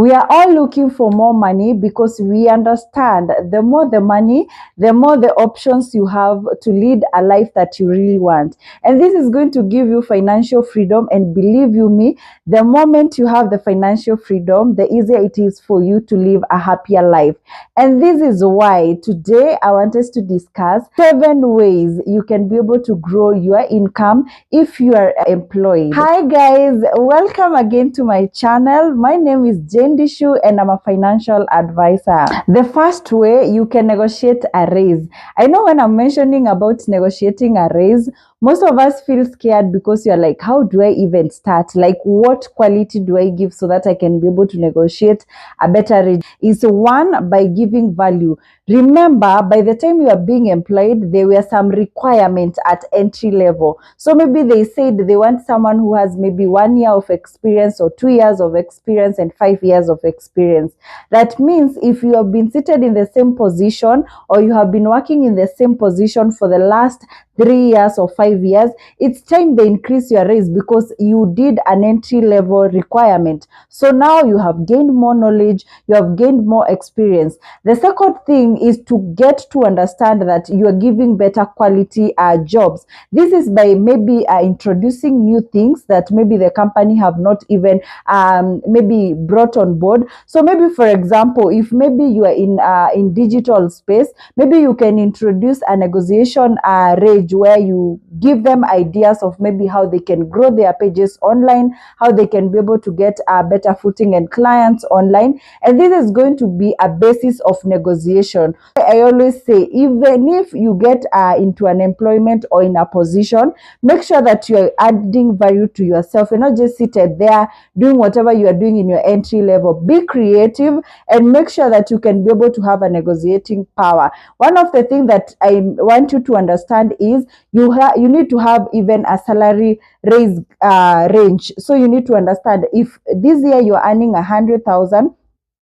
We are all looking for more money because we understand the more the money, the more the options you have to lead a life that you really want. And this is going to give you financial freedom. And believe you me, the moment you have the financial freedom, the easier it is for you to live a happier life. And this is why today I want us to discuss 7 ways you can be able to grow your income if you are employed. Hi guys, welcome again to my channel. My name is Jane Dishu and I'm a financial advisor. The first way you can negotiate a raise. I know when I'm mentioning about negotiating a raise, most of us feel scared because you're like, how do I even start? Like, what quality do I give so that I can be able to negotiate a better rate? Is one, by giving value. Remember, by the time you are being employed, there were some requirements at entry level. So maybe they said they want someone who has maybe 1 year of experience or 2 years of experience and 5 years of experience. That means if you have been seated in the same position or you have been working in the same position for the last 3 years or 5 years, it's time they increase your raise because you did an entry level requirement. So now you have gained more knowledge, you have gained more experience. The second thing is to get to understand that you are giving better quality jobs. This is by maybe introducing new things that maybe the company have not even maybe brought on board. So maybe, for example, if maybe you are in digital space, maybe you can introduce a negotiation range where you give them ideas of maybe how they can grow their pages online, how they can be able to get a better footing and clients online. And this is going to be a basis of negotiation. I always say, even if you get into an employment or in a position, make sure that you are adding value to yourself and not just seated there doing whatever you are doing in your entry level. Be creative and make sure that you can be able to have a negotiating power. One of the things that I want you to understand is you need to have even a salary raise range. So you need to understand, if this year you're earning 100,000,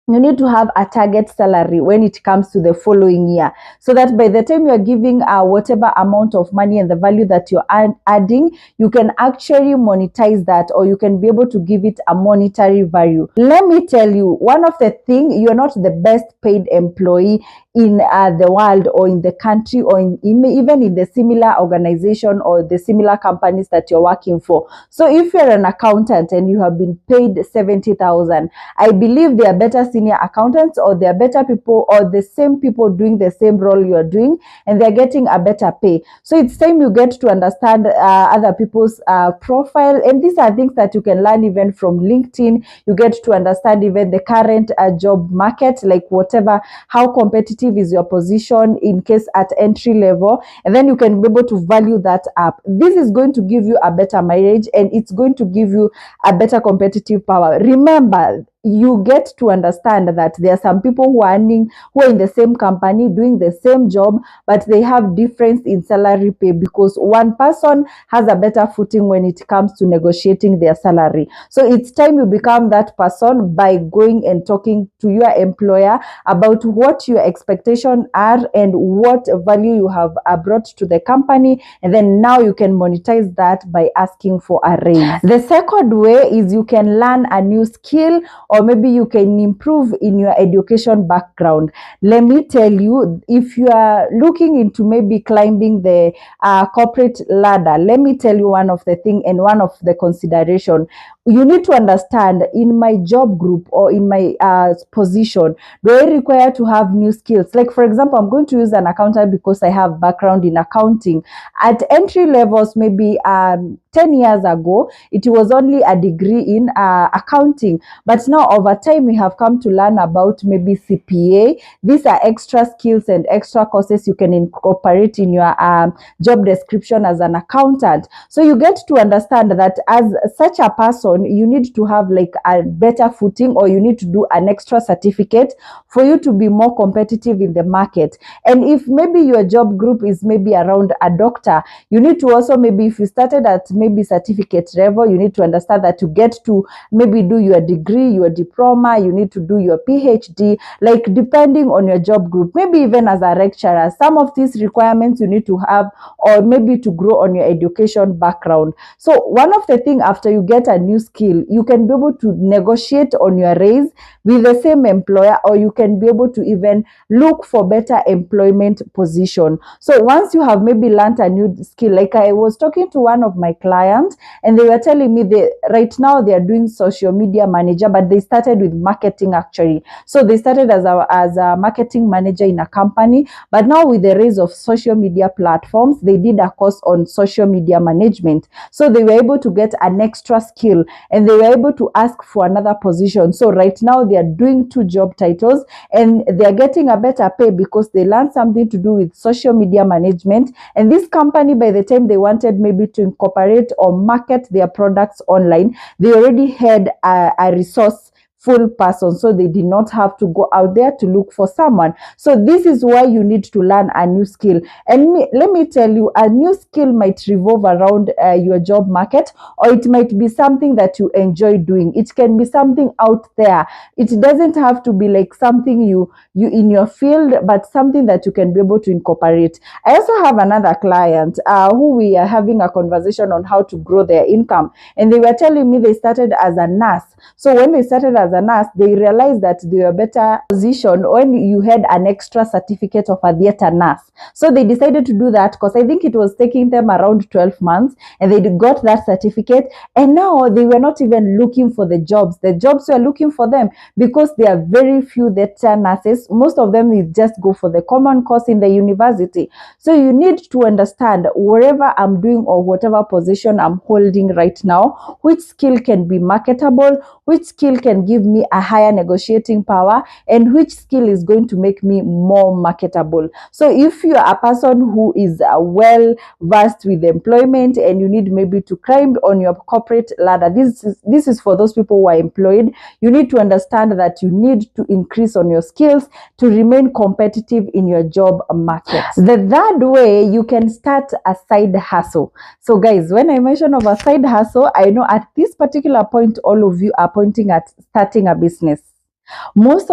you need to have a target salary when it comes to the following year, so that by the time you are giving whatever amount of money and the value that you're adding, you can actually monetize that, or you can be able to give it a monetary value. Let me tell you, one of the things, you're not the best paid employee in the world or in the country or even in the similar organization or the similar companies that you're working for. So if you're an accountant and you have been paid 70,000, I believe there are better senior accountants, or there are better people, or the same people doing the same role you're doing, and they're getting a better pay. So it's time you get to understand other people's profile, and these are things that you can learn even from LinkedIn. You get to understand even the current job market, like whatever, how competitive is your position in case at entry level, and then you can be able to value that up. This is going to give you a better mileage, and it's going to give you a better competitive power. Remember, you get to understand that there are some people who are in the same company doing the same job, but they have difference in salary pay because one person has a better footing when it comes to negotiating their salary. So it's time you become that person by going and talking to your employer about what your expectations are and what value you have brought to the company, and then now you can monetize that by asking for a raise. The second way is you can learn a new skill, or maybe you can improve in your education background. Let me tell you, if you are looking into maybe climbing the corporate ladder, let me tell you one of the things and one of the consideration. You need to understand, in my job group or in my position, do I require to have new skills? Like, for example, I'm going to use an accountant because I have background in accounting. At entry levels, maybe 10 years ago, it was only a degree in accounting. But now over time, we have come to learn about maybe CPA. These are extra skills and extra courses you can incorporate in your job description as an accountant. So you get to understand that as such a person, you need to have like a better footing, or you need to do an extra certificate for you to be more competitive in the market. And if maybe your job group is maybe around a doctor, you need to also, maybe if you started at maybe maybe certificate level. You need to understand that to get to maybe do your degree, your diploma, you need to do your PhD, like depending on your job group, maybe even as a lecturer, some of these requirements you need to have, or maybe to grow on your education background. So one of the things, after you get a new skill, you can be able to negotiate on your raise with the same employer, or you can be able to even look for better employment position. So once you have maybe learned a new skill, like I was talking to one of my clients, and they were telling me right now they are doing social media manager, but they started with marketing actually. So they started as a marketing manager in a company, but now with the rise of social media platforms, they did a course on social media management. So they were able to get an extra skill, and they were able to ask for another position. So right now they are doing 2 job titles, and they are getting a better pay because they learned something to do with social media management. And this company, by the time they wanted maybe to incorporate or market their products online, they already had a resource full person, so they did not have to go out there to look for someone. So this is why you need to learn a new skill. And let me tell you, a new skill might revolve around your job market, or it might be something that you enjoy doing. It can be something out there. It doesn't have to be like something you in your field, but something that you can be able to incorporate. I also have another client who we are having a conversation on how to grow their income, and they were telling me they started as a nurse. So when they started as a nurse, they realized that they were better positioned when you had an extra certificate of a theater nurse. So they decided to do that, because I think it was taking them around 12 months, and they got that certificate. And now they were not even looking for the jobs. The jobs were looking for them, because there are very few theater nurses. Most of them will just go for the common course in the university. So you need to understand, wherever I'm doing or whatever position I'm holding right now, which skill can be marketable, which skill can give me a higher negotiating power, and which skill is going to make me more marketable. So if you are a person who is well versed with employment, and you need maybe to climb on your corporate ladder, this is for those people who are employed. You need to understand that you need to increase on your skills to remain competitive in your job market. The third way, you can start a side hustle. So guys, when I mention of a side hustle, I know at this particular point all of you are pointing at starting a business. Most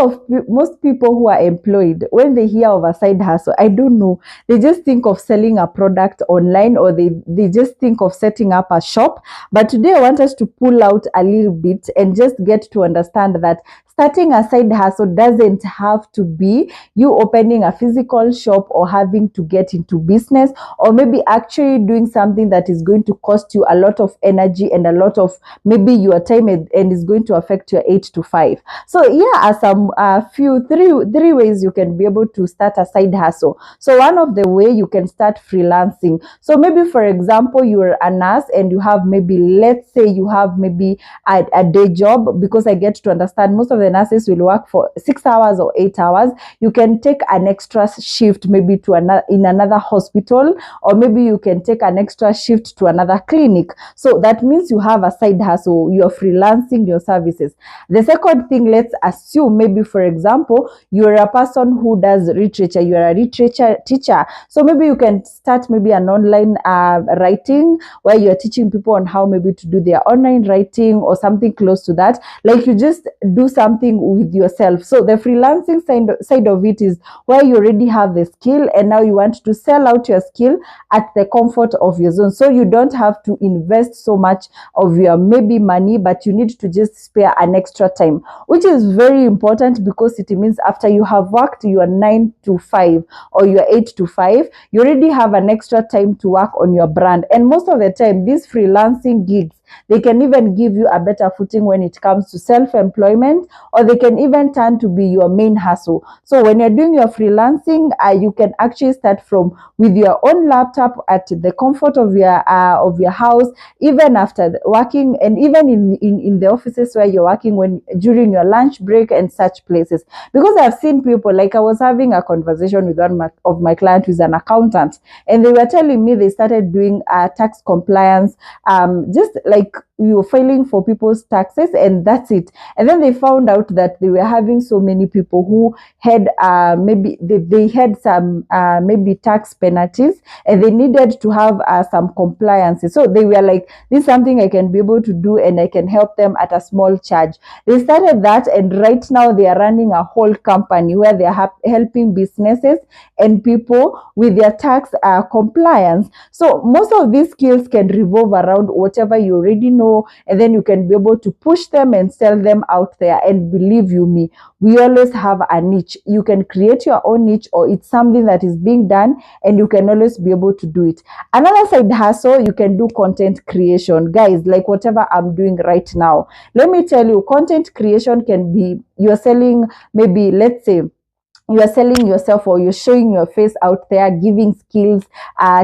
people who are employed, when they hear of a side hustle, I don't know, they just think of selling a product online, or they just think of setting up a shop. But today I want us to pull out a little bit and just get to understand that starting a side hustle doesn't have to be you opening a physical shop, or having to get into business, or maybe actually doing something that is going to cost you a lot of energy and a lot of maybe your time, and is going to affect your 8 to 5. So here are some three ways you can be able to start a side hustle. So one of the way, you can start freelancing. So maybe, for example, you're a nurse, and you have maybe, let's say you have maybe a day job, because I get to understand most of the nurses will work for 6 hours or 8 hours. You can take an extra shift maybe to in another hospital, or maybe you can take an extra shift to another clinic. So that means you have a side hustle. You're freelancing your services. The second thing, let's assume maybe, for example, you're a person who does literature. You're a literature teacher. So maybe you can start maybe an online writing, where you're teaching people on how maybe to do their online writing, or something close to that. Like, you just do something with yourself. So the freelancing side of it is where you already have the skill, and now you want to sell out your skill at the comfort of your zone. So you don't have to invest so much of your maybe money, but you need to just spare an extra time, which is very important, because it means after you have worked your 9 to 5 or your 8 to 5, you already have an extra time to work on your brand. And most of the time, these freelancing gigs, they can even give you a better footing when it comes to self-employment, or they can even turn to be your main hustle. So when you're doing your freelancing, you can actually start from with your own laptop at the comfort of your house, even after working, and even in the offices where you're working, during your lunch break and such places. Because I've seen people, like I was having a conversation with one of my clients who's an accountant, and they were telling me they started doing tax compliance, just like you were filing for people's taxes, and that's it. And then they found out that they were having so many people who had maybe they had some maybe tax penalties, and they needed to have some compliances. So they were like, this is something I can be able to do, and I can help them at a small charge. They started that, and right now they are running a whole company where they are helping businesses and people with their tax compliance. So most of these skills can revolve around whatever you already know, and then you can be able to push them and sell them out there. And believe you me, we always have a niche. You can create your own niche, or it's something that is being done and you can always be able to do it. Another side hustle, you can do content creation. Guys, like whatever I'm doing right now, let me tell you, content creation can be, you're selling, maybe let's say you are selling yourself, or you're showing your face out there, giving skills,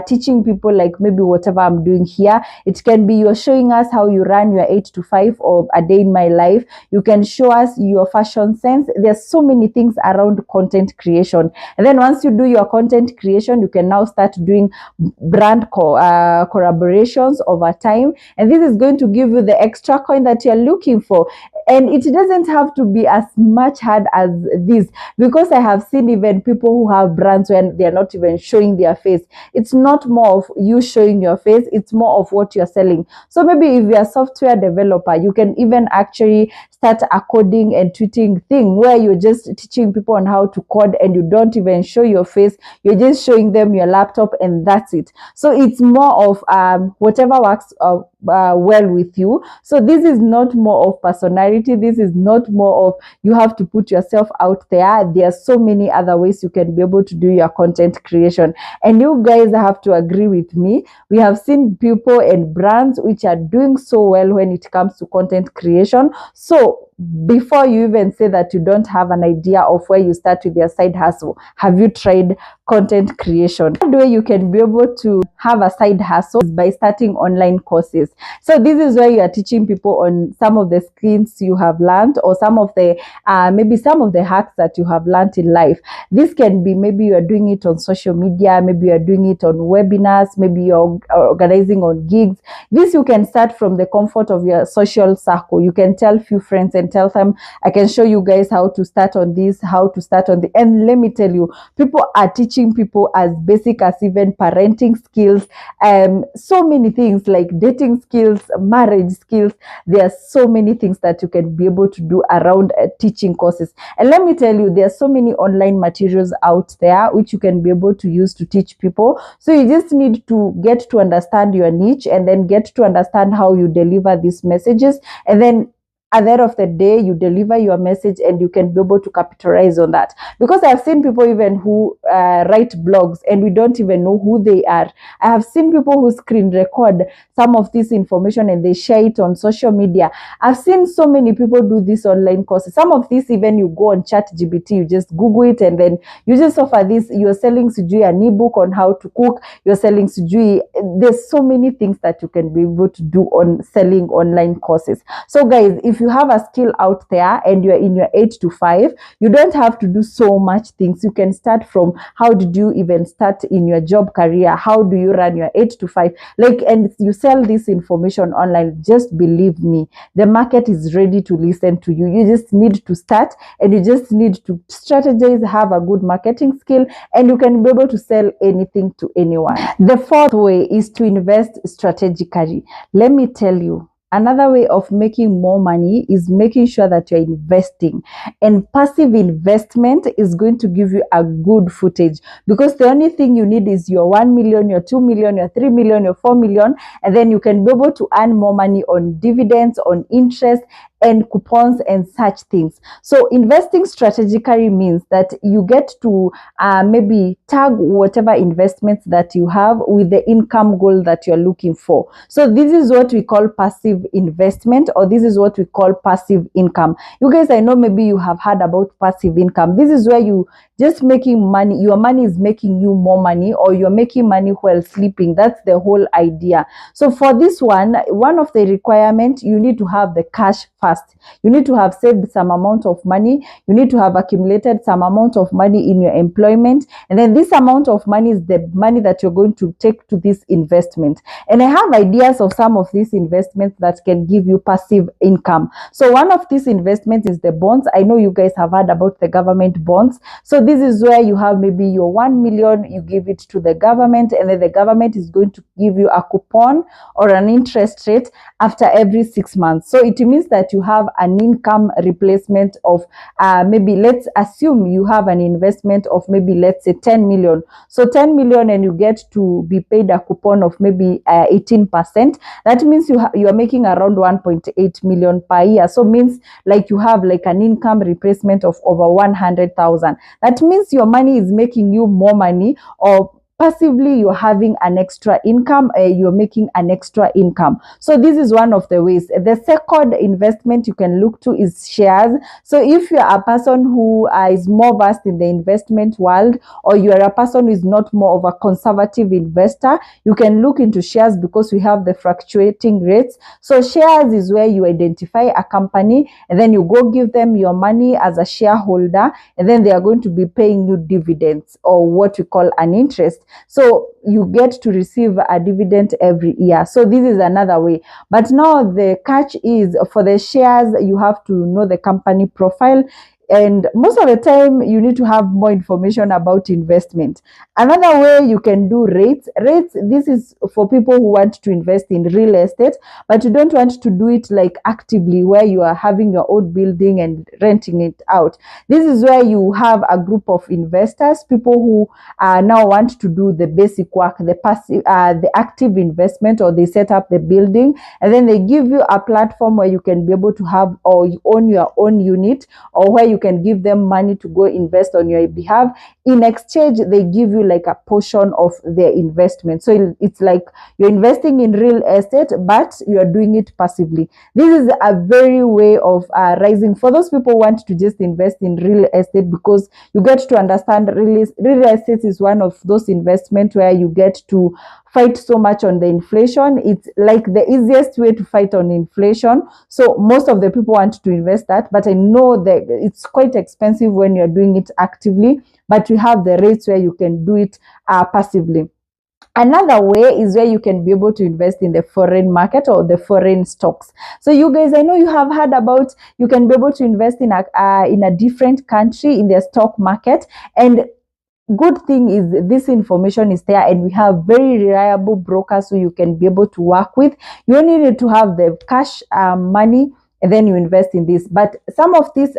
teaching people, like maybe whatever I'm doing here. It can be you're showing us how you run your 8 to 5 or a day in my life. You can show us your fashion sense. There's so many things around content creation. And then once you do your content creation, you can now start doing brand collaborations over time. And this is going to give you the extra coin that you're looking for. And it doesn't have to be as much hard as this, because I have seen even people who have brands when they're not even showing their face. It's not more of you showing your face, it's more of what you're selling. So maybe if you're a software developer, you can even actually start a coding and tweeting thing where you're just teaching people on how to code, and you don't even show your face, you're just showing them your laptop, and that's it. So it's more of whatever works well with you. So this is not more of personality, this is not more of you have to put yourself out there. There are so many other ways you can be able to do your content creation. And you guys have to agree with me, we have seen people and brands which are doing so well when it comes to content creation. So before you even say that you don't have an idea of where you start with your side hustle, have you tried content creation? One way you can be able to have a side hustle is by starting online courses. So this is where you are teaching people on some of the skills you have learned, or some of the maybe some of the hacks that you have learned in life. This can be maybe you are doing it on social media, maybe you are doing it on webinars, maybe you're organizing on gigs. This you can start from the comfort of your social circle. You can tell few friends and tell them, I can show you guys how to start on this, how to start on the, and let me tell you, people are teaching people as basic as even parenting skills, so many things like dating skills, marriage skills. There are so many things that you can be able to do around teaching courses. And let me tell you, there are so many online materials out there which you can be able to use to teach people. So you just need to get to understand your niche, and then get to understand how you deliver these messages, and then at the end of the day, you deliver your message, and you can be able to capitalize on that. Because I've seen people even who write blogs, and we don't even know who they are. I have seen people who screen record some of this information and they share it on social media. I've seen so many people do this online courses. Some of this, even you go on ChatGPT, you just Google it, and then you just offer this. You're selling sujui an ebook on how to cook. You're selling sujui. There's so many things that you can be able to do on selling online courses. So guys, if you have a skill out there and you're in your 8 to 5, you don't have to do so much things. You can start from how did you even start in your job career? How do you run your 8 to 5? Like, and you sell this information online. Just believe me, the market is ready to listen to you. You just need to start, and you just need to strategize, have a good marketing skill, and you can be able to sell anything to anyone. The fourth way is to invest strategically. Let me tell you, another way of making more money is making sure that you're investing. And passive investment is going to give you a good footage, because the only thing you need is your 1 million, your 2 million, your 3 million, your 4 million, and then you can be able to earn more money on dividends, on interest, and coupons and such things. So investing strategically means that you get to maybe tag whatever investments that you have with the income goal that you're looking for. So this is what we call passive investment, or this is what we call passive income. You guys, I know maybe you have heard about passive income. This is where you just making money. Your money is making you more money, or you're making money while sleeping. That's the whole idea. So for this one of the requirements, you need to have the cash first. You need to have saved some amount of money. You need to have accumulated some amount of money in your employment. And then this amount of money is the money that you're going to take to this investment. And I have ideas of some of these investments that can give you passive income. So one of these investments is the bonds. I know you guys have heard about the government bonds. So this is where you have maybe your 1 million, you give it to the government, and then the government is going to give you a coupon or an interest rate after every 6 months. So it means that you have an income replacement of maybe, let's assume you have an investment of maybe, let's say 10 million. So 10 million, and you get to be paid a coupon of maybe 18%. That means you are making around 1.8 million per year. So means like you have like an income replacement of over 100,000. That means your money is making you more money, or passively you're having an extra income, you're making an extra income. So this is one of the ways. The second investment you can look to is shares. So if you're a person who is more versed in the investment world, or you're a person who is not more of a conservative investor, you can look into shares because we have the fluctuating rates. So shares is where you identify a company, and then you go give them your money as a shareholder, and then they are going to be paying you dividends, or what we call an interest. So you get to receive a dividend every year. So this is another way. But now the catch is, for the shares, you have to know the company profile. And most of the time, you need to have more information about investment. Another way you can do rates. Rates, this is for people who want to invest in real estate, but you don't want to do it like actively, where you are having your own building and renting it out. This is where you have a group of investors, people who now want to do the basic work, the passive, the active investment, or they set up the building, and then they give you a platform where you can be able to have, or you own your own unit, or where you can give them money to go invest on your behalf. In exchange, they give you like a portion of their investment. So it's like you're investing in real estate, but you're doing it passively. This is a very way of rising for those people who want to just invest in real estate, because you get to understand real estate is one of those investments where you get to fight so much on the inflation. It's like the easiest way to fight on inflation. So most of the people want to invest that, but I know that it's quite expensive when you're doing it actively, but you have the rates where you can do it passively. Another way is where you can be able to invest in the foreign market or the foreign stocks. So you guys, I know you have heard about, you can be able to invest in a different country in the stock market. And good thing is this information is there, and we have very reliable brokers who you can be able to work with. You only need to have the cash money, and then you invest in this. But some of these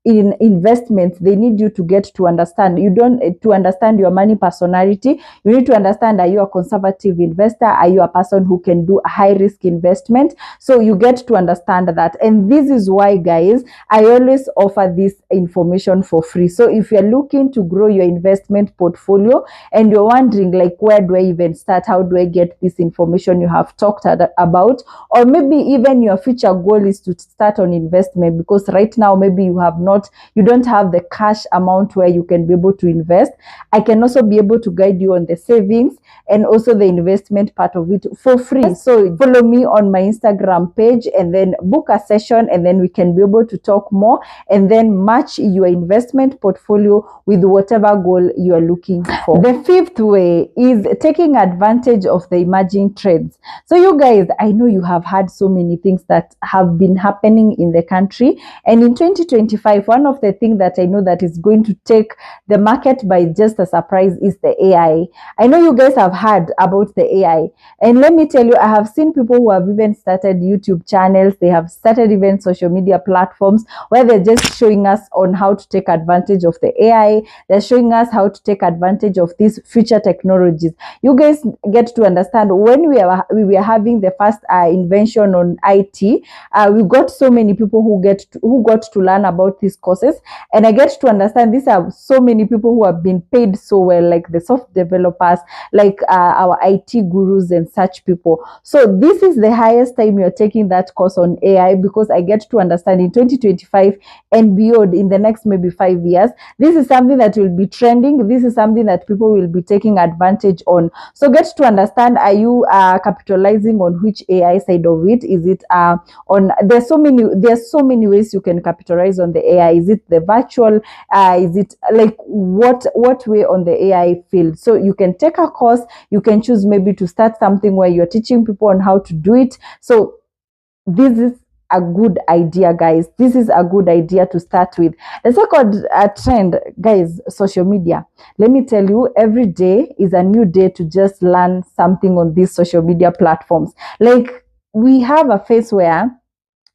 in investments, they need you to get to understand. You don't to understand your money personality. You need to understand, are you a conservative investor? Are you a person who can do a high risk investment? So you get to understand that. And this is why, guys, I always offer this information for free. So if you're looking to grow your investment portfolio and you're wondering like, where do I even start? How do I get this information you have talked about? Or maybe even your future goal is to start on investment, because right now maybe you don't have the cash amount where you can be able to invest. I can also be able to guide you on the savings and also the investment part of it for free. So follow me on my Instagram page, and then book a session, and then we can be able to talk more, and then match your investment portfolio with whatever goal you are looking for. The fifth way is taking advantage of the emerging trends. So you guys, I know you have had so many things that have been happening in the country, and in 2025, one of the things that I know that is going to take the market by just a surprise is the AI. I know you guys have heard about the AI, and let me tell you, I have seen people who have even started YouTube channels. They have started even social media platforms where they're just showing us on how to take advantage of the AI. They're showing us how to take advantage of these future technologies. You guys get to understand, when we were having the first invention on IT, we got so many people who got to learn about this these courses, and I get to understand these are so many people who have been paid so well, like the soft developers, like our IT gurus and such people. So this is the highest time you're taking that course on AI, because I get to understand in 2025 and beyond, in the next maybe 5 years, this is something that will be trending. This is something that people will be taking advantage on. So get to understand, are you capitalizing on which AI side of it? Is it on, there's so many ways you can capitalize on the AI. Is it the virtual, is it like what way on the AI field? So you can take a course, you can choose maybe to start something where you're teaching people on how to do it. So this is a good idea, guys. This is a good idea to start with. The second trend, guys, social media. Let me tell you, every day is a new day to just learn something on these social media platforms. Like, we have a phase where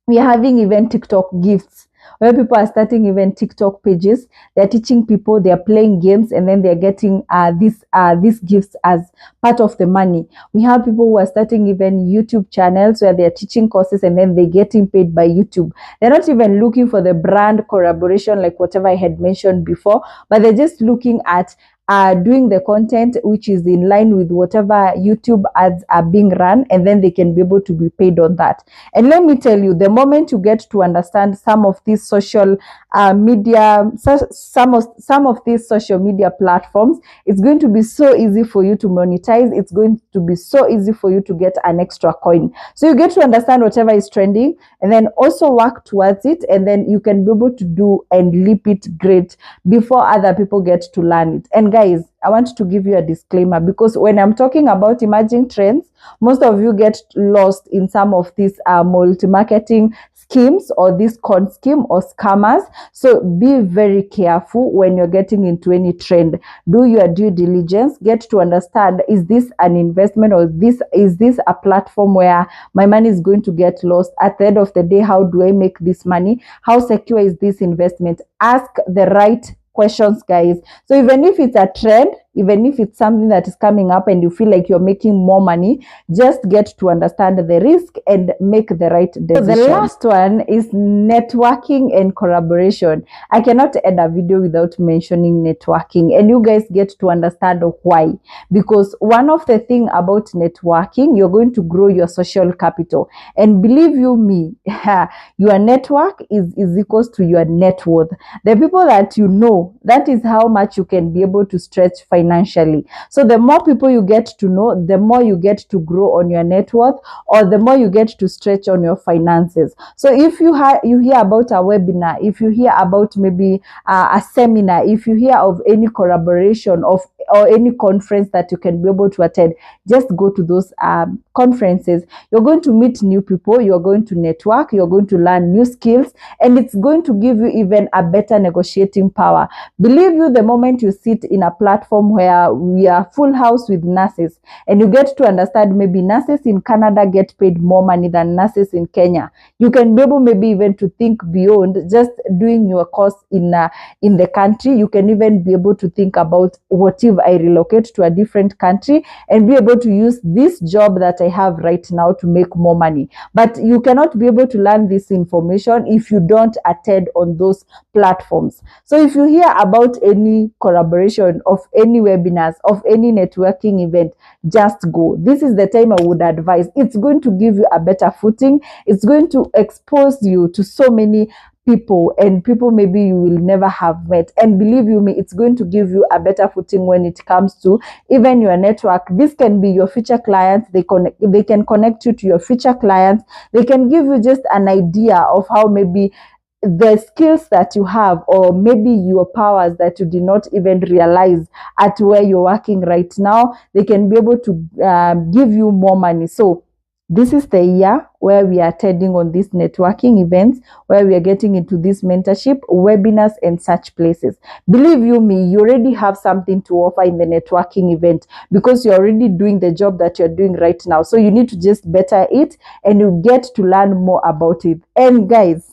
we are having even TikTok gifts, where people are starting even TikTok pages. They're teaching people, they're playing games, and then they're getting these gifts as part of the money. We have people who are starting even YouTube channels where they're teaching courses, and then they're getting paid by YouTube. They're not even looking for the brand collaboration, like whatever I had mentioned before, but they're just looking at doing the content which is in line with whatever YouTube ads are being run, and then they can be able to be paid on that. And let me tell you, the moment you get to understand some of these social media, some of these social media platforms, it's going to be so easy for you to monetize. It's going to be so easy for you to get an extra coin. So you get to understand whatever is trending, and then also work towards it, and then you can be able to do and leap it great before other people get to learn it. And guys, I want to give you a disclaimer, because when I'm talking about emerging trends, most of you get lost in some of these multi-marketing schemes, or this con scheme or scammers. So be very careful when you're getting into any trend. Do your due diligence. Get to understand, is this an investment, or is this a platform where my money is going to get lost? At the end of the day, how do I make this money? How secure is this investment? Ask the right questions, guys. So even if it's a trend, even if it's something that is coming up and you feel like you're making more money, just get to understand the risk and make the right decision. So the last one is networking and collaboration. I cannot end a video without mentioning networking, and you guys get to understand why. Because one of the things about networking, you're going to grow your social capital. And believe you me, your network is equals to your net worth. The people that you know, that is how much you can be able to stretch financially. So the more people you get to know, the more you get to grow on your net worth, or the more you get to stretch on your finances. So if you hear about a webinar, if you hear about maybe a seminar, if you hear of any collaboration or any conference that you can be able to attend, just go to those conferences. You're going to meet new people, you're going to network, you're going to learn new skills, and it's going to give you even a better negotiating power. Believe you, the moment you sit in a platform where we are full house with nurses, and you get to understand maybe nurses in Canada get paid more money than nurses in Kenya, you can be able maybe even to think beyond just doing your course in the country. You can even be able to think about, what if I relocate to a different country and be able to use this job that I have right now to make more money. But you cannot be able to learn this information if you don't attend on those platforms. So if you hear about any collaboration, of any webinars, of any networking event, just go. This is the time I would advise. It's going to give you a better footing. It's going to expose you to so many people, and people maybe you will never have met. And believe you me, it's going to give you a better footing when it comes to even your network. This can be your future clients. They can connect you to your future clients. They can give you just an idea of how maybe the skills that you have, or maybe your powers that you did not even realize at where you're working right now, they can be able to give you more money. So this is the year where we are attending on these networking events, where we are getting into this mentorship, webinars, and such places. Believe you me, you already have something to offer in the networking event, because you're already doing the job that you're doing right now. So you need to just better it, and you get to learn more about it. And guys,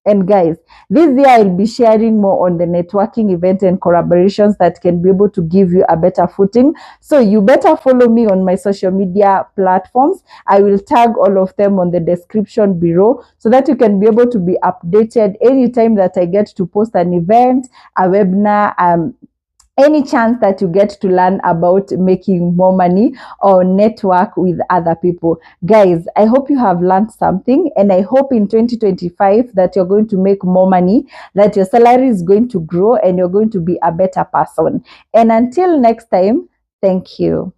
And guys, this year I'll be sharing more on the networking events and collaborations that can be able to give you a better footing. So you better follow me on my social media platforms. I will tag all of them on the description below so that you can be able to be updated anytime that I get to post an event, a webinar, any chance that you get to learn about making more money or network with other people. Guys, I hope you have learned something, and I hope in 2025 that you're going to make more money, that your salary is going to grow, and you're going to be a better person. And until next time, thank you.